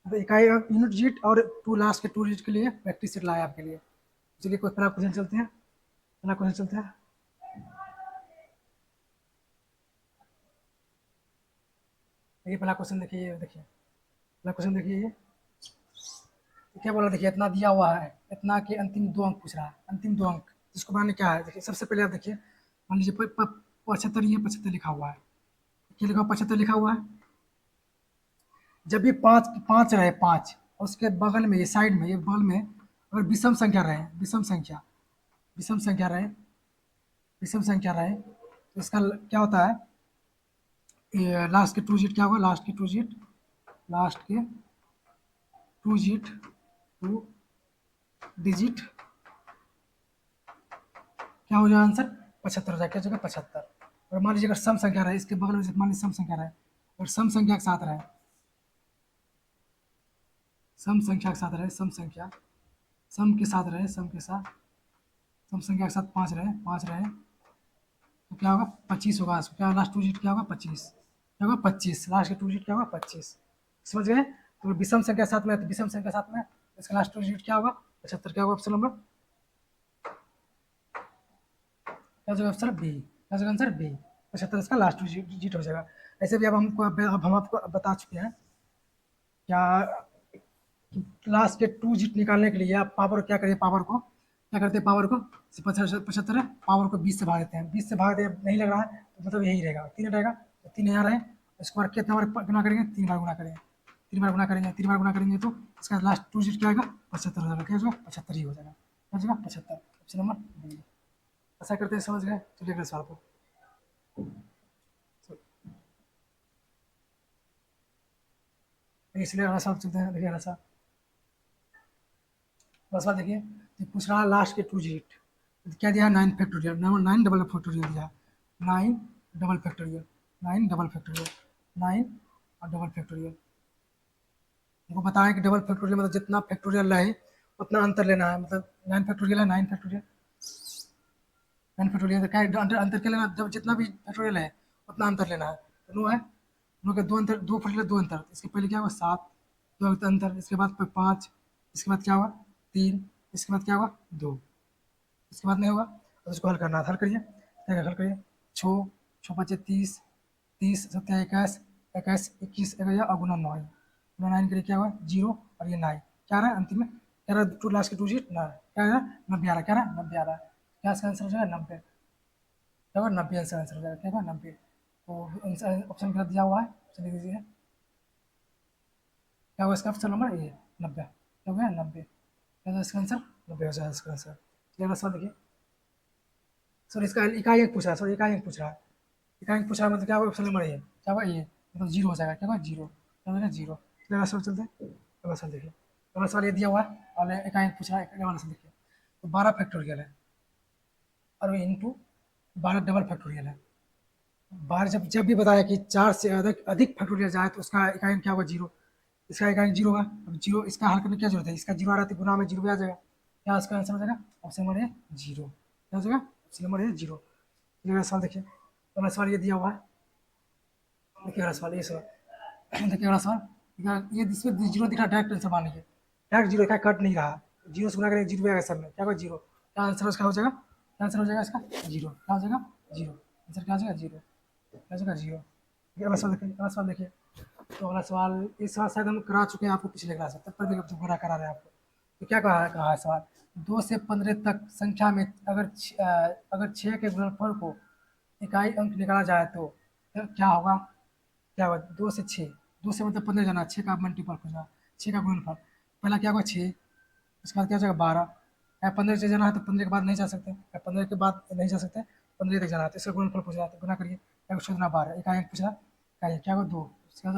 तो इकाई unit digit और टू लास्ट के टू डिजिट के लिए प्रैक्टिस सेट लाया आपके लिए। चलिए कोई पहला क्वेश्चन चलते हैं, पहला क्वेश्चन चलते हैं। देखिए पहला क्वेश्चन, देखिए ये देखिए पहला क्वेश्चन देखिए ये तो क्या बोला, देखिए इतना दिया हुआ है, इतना के अंतिम दो अंक पूछ रहा है, अंतिम दो अंक जिसको बनाने क्या है। देखिए सबसे पहले आप देखिए, मान लीजिए 75, ये 75 लिखा हुआ है, क्या लिखा हुआ, 75 लिखा हुआ है। जब भी पाँच पाँच रहे, पाँच, और उसके बगल में, ये साइड में, ये बगल में अगर विषम संख्या रहे, विषम संख्या, विषम संख्या रहे, विषम संख्या रहे, तो इसका क्या होता है, ये लास्ट के टू डिजिट क्या होगा, लास्ट के टू डिजिट, लास्ट के टू डिजिट, टू डिजिट क्या हो जाएगा आंसर, 75 हो जाएगा, क्या जगह 75। और मान लीजिए अगर सम संख्या रहे, इसके बगल में मान लीजिए सम संख्या रहे, और सम संख्या के साथ रहे, सम संख्या के साथ रहे, सम संख्या, सम के साथ रहे, सम के साथ, सम संख्या के साथ पाँच रहे, पाँच रहे, तो क्या होगा, 25 होगा। इसको क्या, लास्ट टू डिजिट क्या होगा, 25, क्या होगा 25, लास्ट के टू डिजिट क्या होगा 25। समझ गए। तो विषम संख्या साथ में, तो विषम संख्या साथ में इसका लास्ट टू डिजिट क्या होगा, 75, क्या होगा ऑप्शन नंबर, क्या जगह आंसर बी, क्या जगह आंसर बी, 75 इसका लास्ट डिजिट हो जाएगा। ऐसे भी अब हमको, अब हम आपको बता चुके हैं क्या, लास्ट के टू डिजिट निकालने के लिए आप पावर क्या करिए, पावर को क्या करते हैं, पावर को 75 है, पावर को 20 से भाग देते हैं, 20 से भाग दे, नहीं लग रहा है तो मतलब यही रहेगा, तीन रहेगा, तो तीन यहाँ रहे, इसको बार कितना बार गुना करेंगे, तीन बार गुना करेंगे, तीन बार गुना करेंगे, तीन बार गुना करेंगे, तो इसका लास्ट टू डिजिट क्या आएगा, 75 हो जाएगा, क्या होगा 75 ही हो जाएगा, क्या हो जाएगा 75, ऑप्शन नंबर बी। ऐसा करते हैं, समझ गए। चलिए अगले सवाल को, इसलिए अगला सवाल चलते हैं। देखिए अगला सवाल, बस बात देखिए, ये पूछ रहा है लास्ट के टू डिजिट, क्या दिया है, 9 फैक्टोरियल, 9 डबल फैक्टोरियल दिया, 9 डबल फैक्टोरियल, 9 डबल फैक्टोरियल, 9 और डबल फैक्टोरियल। देखो बताएं कि डबल फैक्टोरियल मतलब जितना फैक्टोरियल रहे उतना अंतर लेना है, मतलब 9 फैक्टोरियल है, 9 फैक्टोरियल, 9 फैक्टोरियल तो क्या है, अंतर अंतर क्या लेना, जब जितना भी फैक्टोरियल है उतना अंतर लेना है। तो नो है, नो के दो अंतर, दो फैक्टोरियल दो अंतर, इसके पहले क्या हुआ 7, दो अंतर, इसके बाद 5, इसके बाद क्या हुआ 3, इसके बाद क्या हुआ 2, इसके बाद नहीं होगा, तो उसको हल करना है, हल करिए, क्या हल करिए, छः, छः पच्चीस 30, 30 सत्या 21, 21 21 एक और गुना 9, गुना 9 के लिए क्या हुआ जीरो, और ये 9 क्या रहा है अंतिम में, क्या रहा टू लास्ट के टू डिजिट ना, क्या रहा 90 आ रहा, क्या रहा 90 आ रहा है, क्या इसका आंसर हो जाएगा 90, क्या होगा 90 आंसर, आंसर हो जाएगा, क्या होगा 90। तो ऑप्शन गलत दिया हुआ है, ऑप्शन लिख दीजिए, क्या होगा इसका ऑप्शन नंबर ए 90, क्या हो गया 90, क्या होगा इसका आंसर 90 हो जाएगा इसका आंसर। चलिए अगला सवाल देखिए, सर इसका इकाई अंक पूछ रहा है, सर इकाई अंक पूछ रहा है, इकाई अंक पूछ रहा है, मतलब क्या होगा ऑप्शन नंबर ए, क्या होगा ये, मतलब जीरो हो जाएगा, क्या होगा जीरो, क्या हो जाएगा जीरो। अगला सवाल चलते हैं, अगला सवाल देखिए, अगला सवाल ये दिया हुआ है और इकाई अंक पूछ रहा है, अगला सवाल देखिए, तो 12 फैक्टोरियल है और इंटू 12 डबल फैक्टोरियल है। बाहर जब जब भी बताया कि चार से अधिक अधिक फैक्टोरियल जाए तो उसका इकाई अंक क्या होगा जीरो, इसका इकाई अंक जीरो होगा। अब जीरो इसका हल करने की क्या जरूरत है, इसका जीरो आ रहा है तो गुना में जीरो भी आ जाएगा, क्या इसका आंसर हो जाएगा ऑप्शन नंबर ए जीरो, क्या हो जाएगा ऑप्शन नंबर ए जीरो। अगला सवाल देखिए, अगला सवाल ये दिया हुआ है, देखिए अगला सवाल, ये सवाल देखिए, अगला सवाल ये इसमें जीरो दिख रहा है, डायरेक्ट आंसर मान लीजिए, डायरेक्ट जीरो क्या कट नहीं रहा, जीरो से गुना करेंगे जीरो आएगा सब में, क्या होगा जीरो, क्या आंसर उसका हो जाएगा, क्या आंसर हो जाएगा इसका जीरो, क्या हो जाएगा जीरो, आंसर क्या हो जाएगा जीरो, क्या हो जाएगा जीरो। अगला सवाल देखिए, अगला सवाल देखिए, तो अगला सवाल, इस सवाल शायद हम करा चुके हैं आपको पिछले क्लास में, तब पर भी दोबारा करा रहे हैं आपको। तो क्या कहा है सवाल, 2 से 15 तक संख्या में अगर 6 के गुणनफल को इकाई अंक निकाला जाए तो क्या होगा, क्या होगा 2 से 6, 2 से मतलब 15 जाना, 6 का मल्टीपल हो जाए, 6 का गुणनफल, पहला क्या होगा 6, उसके बाद क्या हो जाएगा 12, या 15 से जाना है तो 15 के बाद नहीं जा सकते, या 15 के बाद नहीं जा सकते, 15 तक जाना है तो इसका गुणनफल पूछ रहा है, तो गुना करिए, क्या कुछ ना 12, इकाई अंक पूछ रहा है, क्या होगा 2, इसका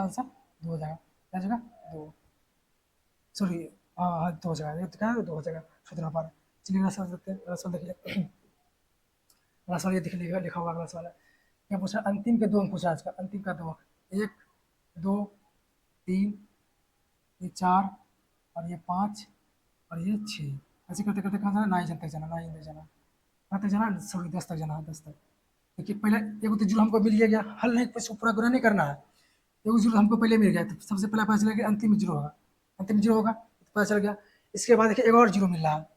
आंसर 2 हो जाएगा, क्या हो जाएगा 2, सॉरी, हाँ हाँ 2 हो जाएगा, ये तो क्या है 2 हो जाएगा, सोचना 12। चलिए अगला सवाल देखते हैं, अगला सवाल देखिए, अगला सवाल ये लिखा लिखा हुआ अगला सवाल है, क्या पूछा, अंतिम के दो अंक पूछा है इसका, अंतिम का दो अंक, 1 2 3, ये 4 और ये 5 और ये 6, ऐसे करते करते कहाँ जाना, 9 तक जाना, 9 तक जाना, कहाँ तक जाना, सॉरी 10 तक जाना है, 10 तक। देखिए पहले एक तो जीरो हमको मिल गया, हल नहीं, कुछ पूरा गुना नहीं करना है, एक जीरो हमको पहले मिल गया, तो सबसे पहले पता चला कि अंतिम जीरो होगा, अंतिम जीरो होगा तो पता चल गया। इसके बाद देखिए एक और जीरो मिल रहा है,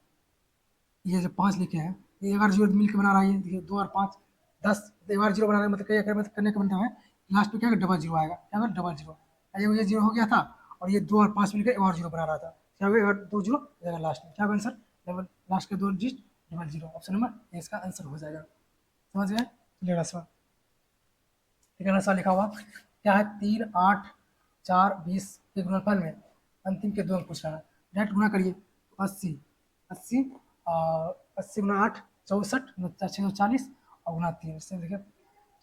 ये जो 5 लिखे हैं, ये एक और जीरो मिल के बना रहा है, ये देखिए 2 और 5 10, तो एक और जीरो बना रहा है, मतलब क्या मतलब करने का मतलब है लास्ट में क्या डबल जीरो आएगा, क्या होगा डबल जीरो। ये जीरो हो गया था और ये 2 और 5 मिलकर एक और जीरो बना रहा था, क्या होगा एक और 2 जीरो जाएगा लास्ट में, क्या होगा आंसर डबल, लास्ट के 2 digit double zero, option number A इसका आंसर हो जाएगा। समझ गए? चलिए अगला सवाल, ठीक है, अगला सवाल लिखा हुआ क्या है, 3 8 4 20 के गुणनफल में अंतिम के दो अंक पूछ रहा है, डायरेक्ट गुणा करिए, 80 80 80 गुना 8 64 640 और गुना 3, इससे देखिए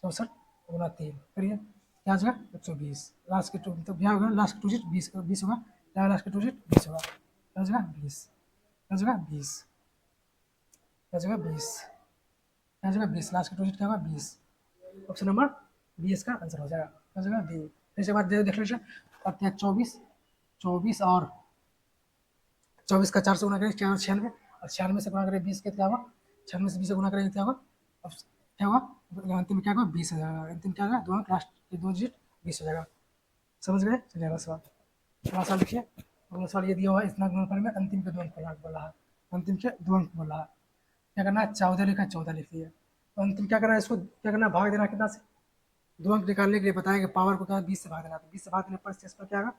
64 गुना 3 करिए, क्या आ जाएगा 120, लास्ट के टू तो क्या होगा, लास्ट के टू डिजिट 20 20 होगा, क्या लास्ट के टू डिजिट 20 होगा, क्या हो जाएगा 20, क्या हो जाएगा 20, क्या हो जाएगा 20, क्या हो जाएगा 20, लास्ट के टू डिजिट क्या होगा 20, ऑप्शन नंबर बी इसका आंसर हो जाएगा, हो जाएगा बी। फिर से बात देख लीजिए, अब क्या 24 24 और 24 का 4 से गुना करें क्या होगा 96, और 96 से गुना करें 20 के क्या होगा, 96 से 20 से गुना करेंगे क्या होगा, अब क्या होगा अंतिम में क्या होगा 20 हो जाएगा, अंतिम क्या होगा दो अंक लास्ट के 2 डिजिट 20 हो जाएगा। समझ गए? चलिए अगला सवाल, अगला सवाल देखिए, अगला सवाल ये दिया हुआ है, इतना गुणनफल में अंतिम के 2 अंक बोल रहा है, अंतिम के 2 अंक बोल रहा है, क्या करना है 14 लिखा 14 लिख दिया, तो अंतिम क्या करना है, इसको क्या करना है भाग देना कितना से, 2 अंक निकालने के लिए बताया कि पावर को क्या 20 से भाग देना, तो 20 से भाग देने पर शेष पर क्या होगा,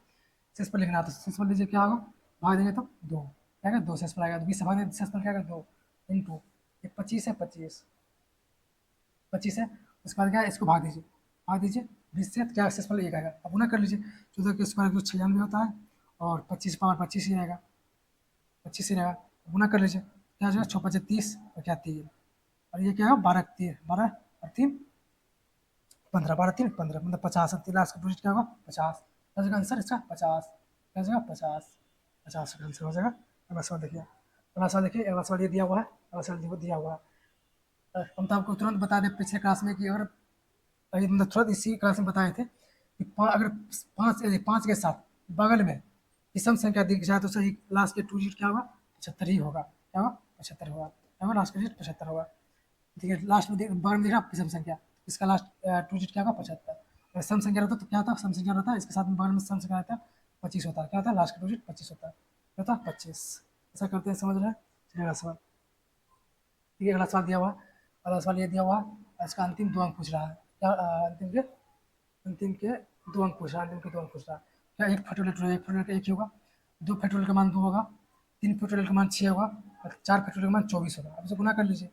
शेष पर लिखना, तो शेष पर लीजिए क्या होगा, भाग देंगे तो 2, क्या होगा 2 शेष पर आएगा, तो 20 से भाग देंगे शेष पर क्या होगा 2 इंटू ये 25 है, 25 है, उसके बाद क्या है इसको भाग दीजिए 20 से, तो क्या शेष पर 1 आएगा, अब गुना कर लीजिए, 14 के स्क्वायर को 96 होता है और 25 पावर 25 ही आएगा, 25 ही रहेगा, गुना कर लीजिए, क्या हो जाएगा 6 25 30 और क्या 3, और ये क्या है 12 और 3 15, 12 3 15 मतलब 50, अब लास्ट का डिजिट क्या होगा 50, क्या हो जाएगा आंसर इसका 50, क्या हो जाएगा 50, 50 का आंसर हो जाएगा। अगला सवाल देखिए, अगला सवाल देखिए, अगला सवाल ये दिया हुआ है, अगला सवाल दिया हुआ है, हम तो आपको तुरंत बता दें पिछले क्लास में कि अगर अभी मतलब तुरंत इसी क्लास में बताए थे कि अगर पाँच के साथ बगल में विषम संख्या दिख जाए तो सही लास्ट के टू डिजिट क्या होगा 75 ही होगा, क्या होगा 75 होगा, क्या होगा लास्ट का डिजिट 75 होगा, ठीक है, लास्ट में बगल में दिख रहा विषम संख्या, इसका लास्ट टू डिजिट क्या होगा 75, अगर सम संख्या रहता तो क्या होता सम संख्या रहता इसके साथ में बगल में सम संख्या रहता 25 होता है, क्या होता है लास्ट का डिजिट 25 होता है, क्या होता है 25, ऐसा करते हैं, समझ रहे हैं? चलिए अगला सवाल, ठीक है, अगला सवाल दिया हुआ, अगला सवाल ये दिया हुआ, इसका अंतिम 2 अंक पूछ रहा है, क्या अंतिम के 2 अंक पूछ रहा है, अंतिम के 2 अंक पूछ रहा है, क्या एक फैक्टोरियल एक फैक्टोरियल का 1 ही होगा, 2 फैक्टोरियल का मान 2 होगा, 3 फैक्टोरियल का मान 6 होगा और 4 फैक्टोरियल का मान 24 होगा, अब इसे गुना कर लीजिए,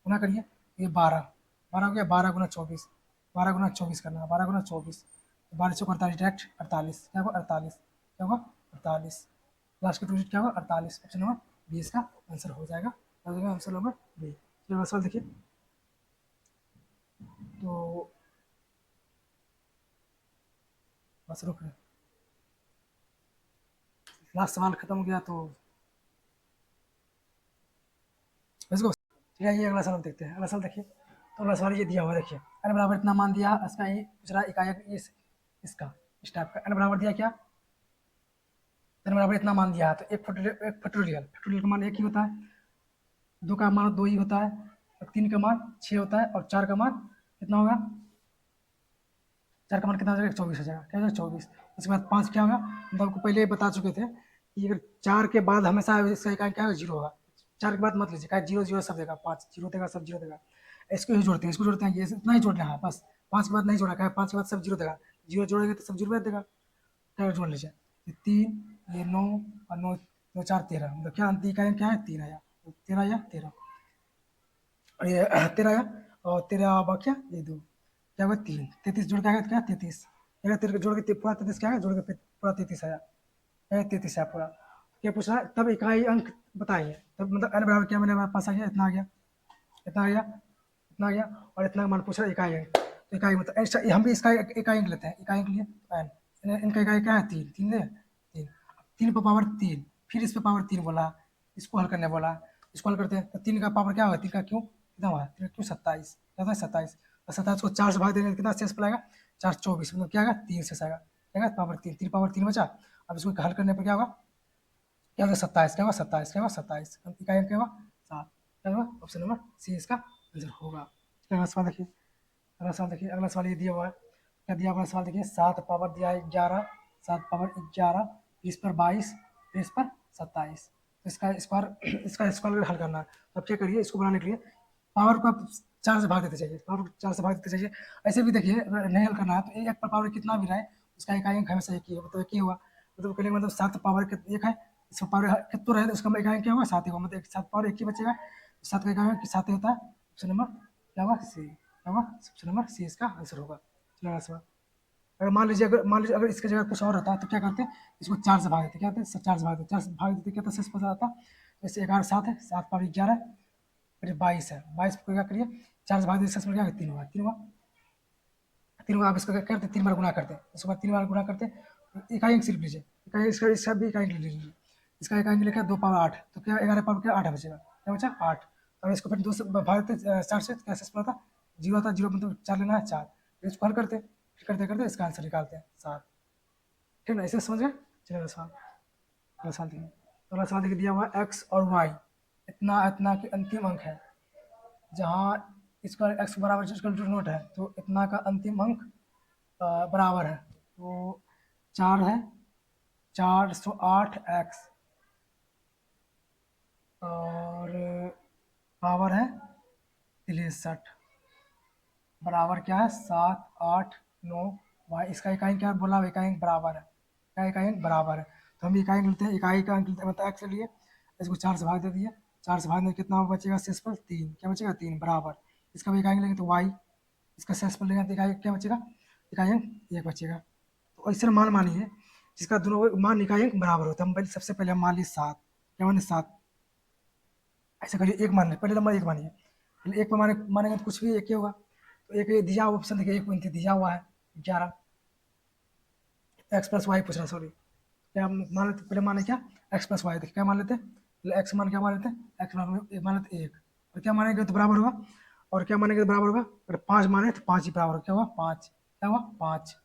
गुना करिए, ये 12 हो गया, 12 गुना 24, 12 गुना 24 करना है, 12 गुना 24, 12 चौक 48 डायरेक्ट 48, क्या होगा 48, क्या होगा 48, लास्ट का डिजिट क्या होगा 48, ऑप्शन नंबर बी इसका आंसर हो जाएगा, हो जाएगा आंसर नंबर बी। चलिए सवाल देखिए, तो बस रुक रहे, लास्ट सवाल खत्म हो गया तो लेट्स गो, ठीक है, ये अगला सवाल देखते हैं, अगला सवाल देखिए, तो अगला सवाल ये दिया हुआ देखिए, n बराबर इतना मान दिया, इसका ये पूछ रहा है इकाई इसका इस टाइप का n बराबर दिया, क्या n बराबर इतना मान दिया है, तो एक फैक्टोरियल का मान 1 ही होता है, 2 का मान 2 ही होता है और 3 का मान 6 होता है और 4 का मान कितना होगा, 4 का मान कितना हो जाएगा 24 हो जाएगा, क्या हो जाएगा 24, उसके बाद 5 क्या होगा, हम तो आपको पहले ही बता चुके थे कि अगर 4 के बाद हमेशा इसका इकाई क्या होगा 0 होगा, 4 के बाद मत लीजिए, क्या 0 0 सब देगा, 5 0 देगा, सब 0 देगा, इसको ही जोड़ते हैं, इसको जोड़ते हैं, ये इतना ही जोड़ना है बस, 5 के बाद नहीं जोड़ा, क्या 5 के बाद सब 0 देगा, 0 जोड़ेंगे तो सब 0 देगा, क्या जोड़ लीजिए, ये 3 ये 9 और 9 2 4 13, मतलब क्या अंतिम इकाई क्या है 3 आया, 13 आया 13, और ये 13 आया और 13 बाकी ये 2, क्या हुआ 3 33 जोड़ के आएगा तो क्या 33, क्या 13 जोड़ के पूरा 33 क्या है, जोड़ के पूरा 33 आया, क्या 33 आया पूरा, क्या पूछ रहा है तब इकाई अंक बताइए, तब मतलब n बराबर क्या, मैंने हमारे पास आ गया इतना आ गया, इतना आ गया, इतना आ गया और इतना मान पूछ रहा है इकाई अंक, तो इकाई मतलब हम भी इसका इकाई अंक लेते हैं, इकाई अंक लिए n, इनका इकाई क्या है 3, 3 3, 3 पर पावर 3, फिर इस पर पावर 3 बोला, इसको हल करने बोला, इसको हल करते हैं तो 3 का पावर क्या होगा, 3 का क्यों कितना हुआ, 3 का क्यों 27, क्या होता है 27, और 27 को 4 से भाग देंगे तो कितना शेष पड़ेगा 4 24, मतलब क्या आएगा 3 शेष आएगा, क्या आएगा पावर 3, 3 पावर 3 बचा, अब इसको हल करने पर क्या होगा, क्या होगा 27, क्या होगा 27, क्या होगा 27, इकाई अंक क्या होगा 7, क्या होगा ऑप्शन नंबर सी इसका आंसर होगा। अगला सवाल देखिए, अगला सवाल देखिए, अगला सवाल ये दिया हुआ है, क्या दिया हुआ सवाल देखिए, 7 पावर दिया है 11, 7 पावर 11, 20 पर 22, 20 पर 27। तो इसका स्क्वायर इसका स्क्वायर हल करना है। तो अब क्या करिए, इसको बनाने के लिए पावर को आप 4 से भाग देते जाइए, पावर को 4 से भाग देते जाइए। ऐसे भी देखिए, अगर नहीं हल करना है तो एक पर पावर कितना भी रहे उसका इकाई अंक हमेशा एक ही होगा, तो एक ही हुआ। मतलब कहने का मतलब 7 पावर एक है, इसका पावर कितना रहे तो उसका इकाई अंक क्या होगा, 7 ही होगा, मतलब 7 पावर एक ही बचेगा। 7 का इकाई अंक 7 ही होता है। ऑप्शन नंबर क्या होगा, सी। क्या होगा, ऑप्शन नंबर सी इसका आंसर होगा। चलो अगला सवाल। अगर मान लीजिए अगर इसकी जगह कुछ और होता तो क्या करते, इसको 4 से भाग देते, क्या होते 4 से भाग देते, 4 से भाग देते क्या होता, शेष पता आता। जैसे 11 7 है, 7 पावर 11, फिर 22 है, 22 को क्या करिए 4 से भाग देते, शेष में क्या 3 हुआ, 3 हुआ, 3 हुआ। आप इसको क्या करते 3 बार गुना करते हैं, उसके बाद 3 बार गुना करते हैं, इकाई अंक सिर्फ लीजिए, इकाई इसका इसका भी इकाई अंक ले लीजिए। इसका इकाई अंक लेकर 2 पावर 8, तो क्या 11 पावर क्या 8 बचेगा, क्या बचा 8। और इसको फिर 2 से भाग देते 4 से, क्या शेष पड़ा था 0 था, 0 मतलब 4 लेना है 4, फिर इसको हल करते, फिर करते करते इसका आंसर निकालते हैं 7। ठीक है ना, ऐसे समझ गए। चलिए अगला सवाल। अगला सवाल देखिए, अगला सवाल देखिए, दिया हुआ एक्स और वाई इतना इतना के अंतिम अंक है, जहाँ इसका एक्स बराबर इसका नोट है, तो इतना का अंतिम अंक बराबर है, तो 4 है, 408 एक्स, और पावर है 63, बराबर क्या है 7 8 9 वाई। इसका इकाई क्या बोला, इकाई बराबर है, क्या इकाई बराबर है। तो हम इकाई लेते हैं, इकाई का अंक लेते हैं, मतलब एक्स लिए, इसको 4 से भाग दे दिए, 4 से भागने कितना बचेगा शेष पर 3, क्या बचेगा 3 बराबर। इसका भी इकाई लेंगे तो वाई, इसका शेष पर लेंगे तो इकाई क्या बचेगा, इकाई अंक 1 बचेगा। तो ऐसे मान मानिए जिसका दोनों मान इकाई अंक बराबर होता है, हम पहले सबसे पहले हम मान लिए 7, क्या माने 7, ऐसा करिए एक मान ले, पहले नंबर एक मानिए, पहले एक पर मानेंगे तो कुछ भी एक ही होगा। तो एक दिया हुआ ऑप्शन देखिए, एक पॉइंट दिया हुआ है 11, एक्स प्लस वाई पूछ रहा है, सॉरी। क्या हम मान लेते, पहले माने क्या एक्स प्लस वाई, देखिए क्या मान लेते, पहले एक्स मान क्या मान लेते, एक्स मान लेते 1, और क्या मानेंगे तो बराबर होगा, और क्या मानेंगे तो बराबर होगा, अगर 5 माने तो 5 ही बराबर होगा, क्या हुआ 5, क्या हुआ 5,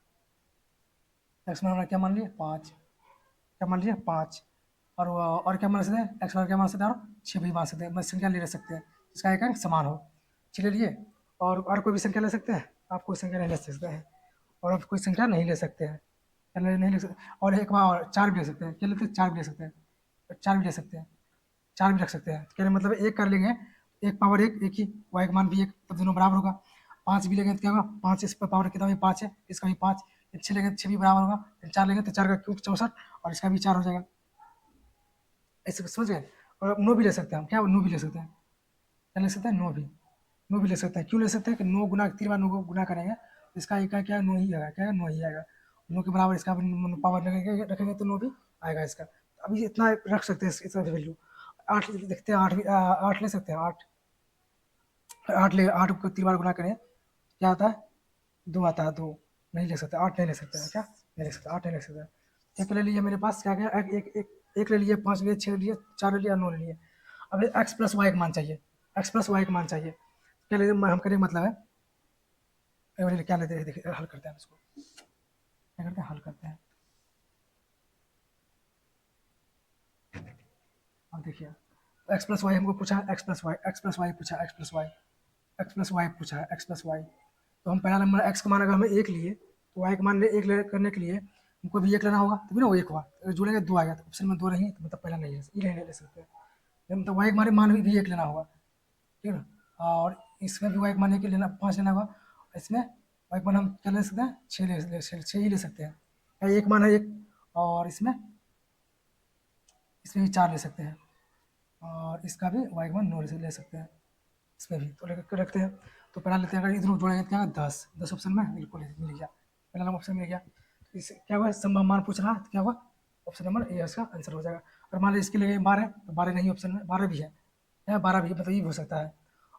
एक्स मान क्या मान लिया 5, क्या मान लिया 5, और क्या मान सकते हैं, एक्स मान क्या मान सकते हैं, और 6 भी मान सकते हैं, मतलब संख्या ले सकते हैं जिसका एक अंक समान हो। चलिए लिए, और कोई भी संख्या ले सकते हैं, आप कोई संख्या नहीं ले सकते हैं, और आप कोई संख्या नहीं ले सकते हैं, क्या नहीं ले सकते, और एक बार और 4 भी ले सकते हैं, क्या लेते हैं 4 भी ले सकते हैं, 4 भी ले सकते हैं, 4 भी रख सकते हैं, क्या मतलब एक कर लेंगे, एक पावर एक ही, वाई का मान भी एक, तब दोनों बराबर होगा। 5 भी लेंगे तो क्या होगा, 5 इस पर पावर कितना भी 5 है, इसका भी 5, 6 लेंगे तो 6 भी बराबर होगा, फिर 4 लेंगे तो 4 का क्यूब 64, और इसका भी 4 हो जाएगा। ऐसे समझ गए। और नो भी ले सकते हैं हम, क्या नो भी ले सकते हैं, क्या ले सकते हैं, नो भी ले सकते हैं, क्यों ले सकते हैं कि 9 गुना 3 बार 9 को गुना करेंगे तो इसका इकाई क्या 9 ही आएगा, क्या है 9 ही आएगा, 9 के बराबर इसका पावर रखेंगे तो 9 भी आएगा इसका। अभी इतना रख सकते हैं इसका वैल्यू। 8 देखते हैं, 8 भी 8 ले सकते हैं, 8, 8 को 3 बार गुना करें क्या आता है 2 आता है, 2 नहीं ले सकते, 8 नहीं ले सकते हैं, क्या नहीं ले सकते, 8 नहीं ले सकते। एक ले लिए मेरे पास, क्या क्या एक एक एक, एक ले लिए, 5 ले लिए, 6 ले लिए, 4 ले लिए, 9 ले लिए। अब एक्स प्लस वाई का मान चाहिए, एक्स प्लस वाई का मान चाहिए, क्या ले हम करें मतलब है, क्या लेते हैं देखिए, हल करते हैं इसको, क्या करते हैं हल करते हैं। अब देखिए एक्स प्लस वाई हमको पूछा, X plus Y, X plus Y पूछा, X plus Y, X plus Y पूछा है, एक्स प्लस वाई। तो हम पहला नंबर एक्स का मान अगर हमें एक लिए, तो वाई का मान एक करने के लिए हमको भी एक लेना होगा, तभी ना वो एक हुआ, अगर जोड़ेंगे 2 आएगा, तो ऑप्शन में 2 नहीं तो मतलब पहला नहीं है, ये नहीं ले सकते हैं। मतलब वाई का मान भी एक लेना होगा, ठीक है ना। और इसमें भी वाई का मान एक लेना, 5 लेना होगा, इसमें वाई का मान हम क्या ले सकते हैं, 6 ही ले सकते हैं, या एक मान है एक, और इसमें इसमें भी 4 ले सकते हैं, और इसका भी वाई का मान 9 ले सकते हैं, इसमें भी तो लेकर रखते हैं। तो पहला लेते हैं, अगर इधर जोड़ेंगे तो क्या 10, 10 ऑप्शन में बिल्कुल मिल गया, पहला नंबर ऑप्शन मिल गया। तो इस क्या हुआ, संभव मान पूछ रहा है तो क्या हुआ, ऑप्शन नंबर ए इसका आंसर हो जाएगा। और मान लीजिए इसके लिए 12 तो 12 नहीं, ऑप्शन में 12 भी है, 12 भी मतलब ये भी हो सकता है।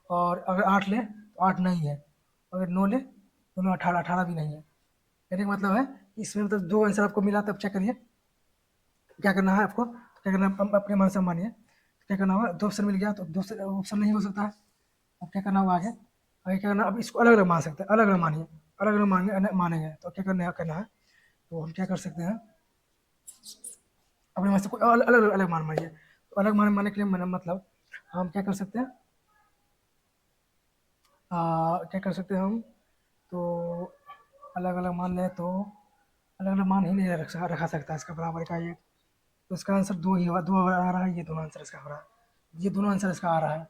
और अगर 8 ले तो 8 नहीं है, अगर 9 ले तो 9 18, 18 भी नहीं है। कहने का मतलब है कि इसमें मतलब 2 आंसर आपको मिला, तब चेक करिए क्या करना है आपको, तो क्या करना है अपने मन से मानिए, क्या करना होगा, 2 ऑप्शन मिल गया तो 2 ऑप्शन नहीं हो सकता है। अब क्या करना होगा आगे, आगे क्या करना, अब इसको अलग अलग मान सकते हैं, अलग अलग मानिए, अलग अलग मानेंगे तो क्या करना है, तो हम क्या कर सकते हैं, अपने मन से कोई अलग अलग अलग मान मानिए। तो अलग मान मानने के लिए मतलब हम क्या कर सकते हैं, क्या कर सकते हैं हम, तो अलग अलग मान लें तो अलग अलग मान ही नहीं रखा सकता इसका बराबर का ये, तो इसका आंसर दो ही होगा, दो आ रहा है, ये दोनों आंसर इसका हो रहा है, ये दोनों आंसर इसका आ रहा है।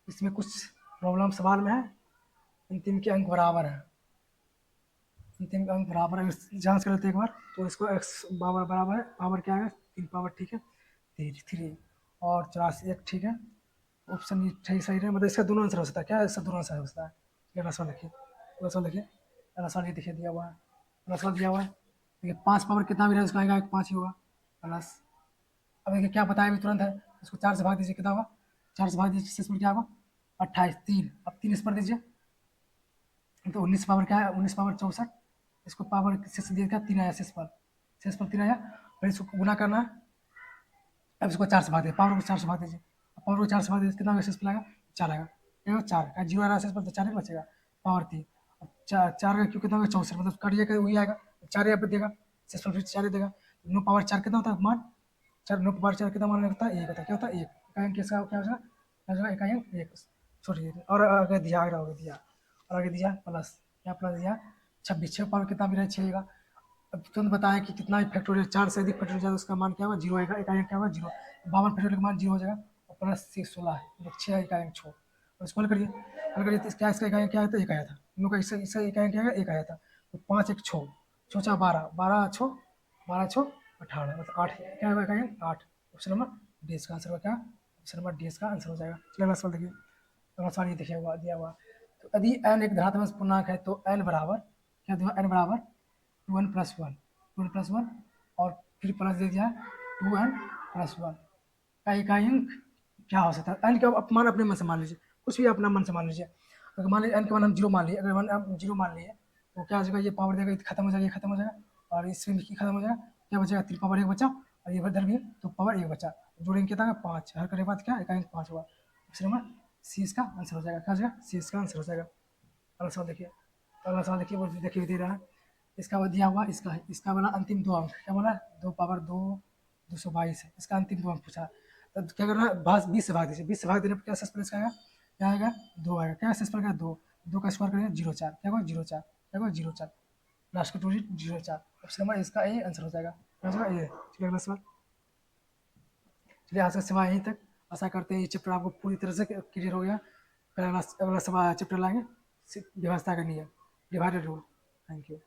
इसमें कुछ प्रॉब्लम सवाल में है, अंतिम के अंक बराबर है, अंतिम का अंक बराबर है, जांच कर लेते हैं एक बार। तो इसको एक्स पावर बराबर है, पावर क्या है, 3 पावर, ठीक है, 3 और 84 1, ठीक है। ऑप्शन ये सही सही है, मतलब इसका दोनों आंसर हो सकता है, क्या इसका दोनों आंसर हो सकता है। ये अगला सवाल देखिए, अगला सवाल देखिए, अगला सवाल ये देखिए दिया हुआ है, अगला सवाल दिया हुआ है, देखिए 5 पावर कितना भी रहे उसका आएगा 5 ही होगा, प्लस, अब देखिए क्या बताया अभी तुरंत है, इसको 4 से भाग दीजिए कितना होगा, 4 से भाग दीजिए, इसमें क्या होगा 28, 3, अब 3 इस पर दीजिए, तो 19 पावर क्या है, 19 पावर 64, इसको पावर से दिया क्या 3 आया, शेष पर 3 आया, और इसको गुना करना है। अब इसको 4 से भाग दीजिए, पावर को 4 से भाग दीजिए, पावर को 4 से भाग दीजिए कितना शेष पर आएगा 4 आएगा, क्या होगा 4, जीरो आ रहा है शेष पर, तो 4 ही बचेगा, पावर 3, अब 4 का क्यों कितना होगा 64, मतलब काटिए का वही आएगा, 4 यहाँ पे देगा, शेष पर फिर 4 ही देगा, 9 पावर 4 कितना होता है मान, 4 9 पावर 4 कितना मान लगता है, एक होता है, क्या होता है एक, इकाई किसका क्या हो जाएगा, क्या हो जाएगा इकाई एक, छोड़िए, और आगे दिया, आगे दिया, और आगे दिया प्लस, क्या प्लस दिया 26, 6 पावर कितना भी रहे 6 का, अब तुरंत बताया कि कितना फैक्टोरियल 4 से अधिक फैक्टोरियल जाएगा उसका मान क्या होगा 0 आएगा, इकाई क्या होगा 0, 52 फैक्टोरियल का मान 0 हो जाएगा, और प्लस 16 है 6 इकाई 6, और इसको हल करिए, हल करिए तो क्या इसका इकाई क्या आया था, एक आया था, इन लोग का इसका इकाई क्या आया, एक आया था, तो 5 1 6, 6 4 12, 12 6, 12 6 18, मतलब 8 क्या होगा इकाई 8, ऑप्शन नंबर डी इसका आंसर होगा, क्या ऑप्शन नंबर डी इसका आंसर हो जाएगा। चलिए अगला सवाल देखिए, अगला सवाल ये देखिए हुआ दिया हुआ, तो यदि n एक धनात्मक पूर्णांक है तो n बराबर क्या दिया, n बराबर 2n+1, 2n+1, और फिर प्लस दे दिया 2n+1 का इकाई अंक क्या हो सकता है, एन का मान अपने मन से मान लीजिए, कुछ भी अपना मन से मान लीजिए, अगर मान लीजिए एन का मान हम जीरो मान लिए, अगर हम जीरो मान लिए तो क्या हो जाएगा, ये पावर देगा, ये खत्म हो जाएगा, ये खत्म हो जाएगा, और इसमें भी खत्म हो जाएगा, क्या बचेगा 3 पावर 1 बचा, और ये इधर भी 2 पावर 1 बचा, जोड़ेंगे कितना है 5, हर करने के बाद क्या इकाई अंक 5 हुआ, ऑप्शन नंबर सी इसका आंसर हो जाएगा, क्या हो जाएगा सी इसका आंसर हो जाएगा। अगला सवाल देखिए, अगला सवाल देखिए, वो देखिए दे रहा है, इसका वो दिया हुआ, इसका है, इसका वाला अंतिम 2 अंक क्या बोला 2 पावर 2 222 है, इसका अंतिम 2 अंक पूछा, तब क्या करना है 20 से भाग दीजिए, 20 से भाग देने पर क्या शेष पर इसका आएगा, क्या आएगा 2 आएगा, क्या शेष पर क्या 2, 2 का स्क्वायर करेंगे 0 4, क्या होगा 0 4, क्या होगा 0 4, लास्ट का 2 0 4, ऑप्शन नंबर इसका ए आंसर हो जाएगा, क्या हो जाएगा ए। चलिए अगला सवाल, चलिए आज का सवाल यहीं तक, आशा करते हैं ये चैप्टर आपको पूरी तरह से क्लियर हो गया, फिर अगला अगला सवाल चैप्टर लाएंगे व्यवस्था का नियम, डिवाइडेड रूल। Thank you.